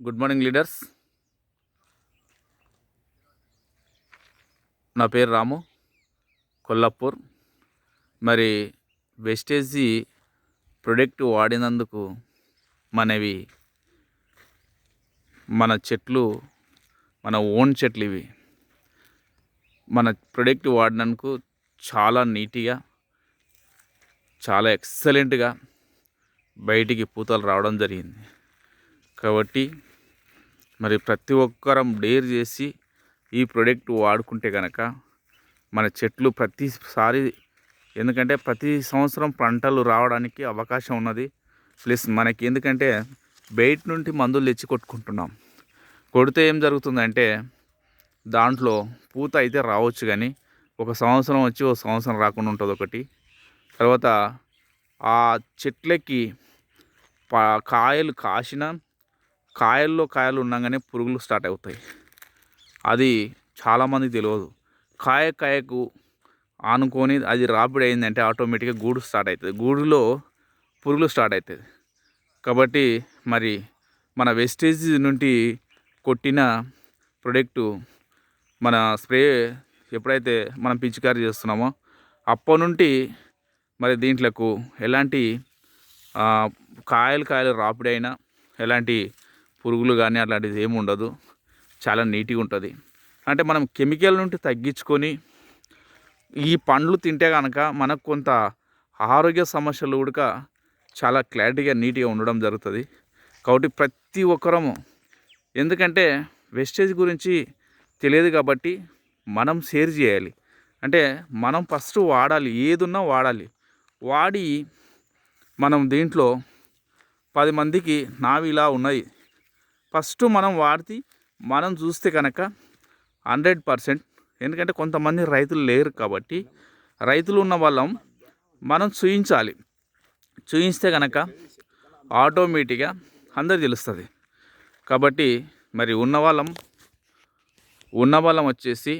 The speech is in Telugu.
Good morning leaders. నా పేరు రాము, కొల్లాపూర్. మరి వెస్టేజీ ప్రొడక్ట్ వాడినందుకు మనవి మన చెట్లు, మన ఓన్ చెట్లు ఇవి. మన ప్రొడక్ట్ వాడినందుకు చాలా నీట్గా, చాలా ఎక్సలెంట్గా బయటికి పూతలు రావడం జరిగింది. కాబట్టి మరి ప్రతి ఒక్కరం డేర్ చేసి ఈ ప్రోడక్ట్ వాడుకుంటే కనుక మన చెట్లు ప్రతిసారి, ఎందుకంటే ప్రతి సంవత్సరం పంటలు రావడానికి అవకాశం ఉన్నది. ప్లస్ మనకి ఎందుకంటే బయట నుండి మందులు తెచ్చి కొట్టుకుంటున్నాం. కొడితే ఏం జరుగుతుందంటే దాంట్లో పూత అయితే రావచ్చు, కానీ ఒక సంవత్సరం వచ్చి ఒక సంవత్సరం రాకుండా ఉంటుంది ఒకటి. తర్వాత ఆ చెట్లకి కాయలు కాసిన కాయల్లో కాయలు ఉండగానే పురుగులు స్టార్ట్ అవుతాయి. అది చాలామందికి తెలియదు. కాయకు ఆనుకొని అది రాపిడి అయిందంటే ఆటోమేటిక్గా గూడు స్టార్ట్ అవుతుంది, గూడులో పురుగులు స్టార్ట్ అవుతుంది. కాబట్టి మరి మన వెస్టేజ్ నుండి కొట్టిన ప్రొడక్టు మన స్ప్రే ఎప్పుడైతే మనం పిచికారీ చేస్తున్నామో అప్పటి నుండి మరి దీంట్లకు ఎలాంటి కాయలు రాపిడి అయినా ఎలాంటి పురుగులు కానీ అట్లాంటిది ఏమి ఉండదు. చాలా నీట్గా ఉంటుంది. అంటే మనం కెమికల్ నుండి తగ్గించుకొని ఈ పండ్లు తింటే కనుక మనకు కొంత ఆరోగ్య సమస్యలు కూడా చాలా క్లారిటీగా నీట్గా ఉండడం జరుగుతుంది. కాబట్టి ప్రతి ఒక్కరము, ఎందుకంటే వెస్టేజ్ గురించి తెలియదు కాబట్టి మనం షేర్ చేయాలి. అంటే మనం ఫస్ట్ వాడాలి, ఏదున్నా వాడాలి. వాడి మనం దీంట్లో 10 మందికి నావి ఇలా ఉన్నాయి ఫస్ట్ మనం వాడితే మనం చూస్తే కనుక 100%. ఎందుకంటే కొంతమంది రైతులు లేరు కాబట్టి రైతులు ఉన్న వాళ్ళం మనం చూయిస్తే కనుక ఆటోమేటిక్గా అందరు తెలుస్తుంది. కాబట్టి మరి ఉన్నవాళ్ళం వచ్చేసి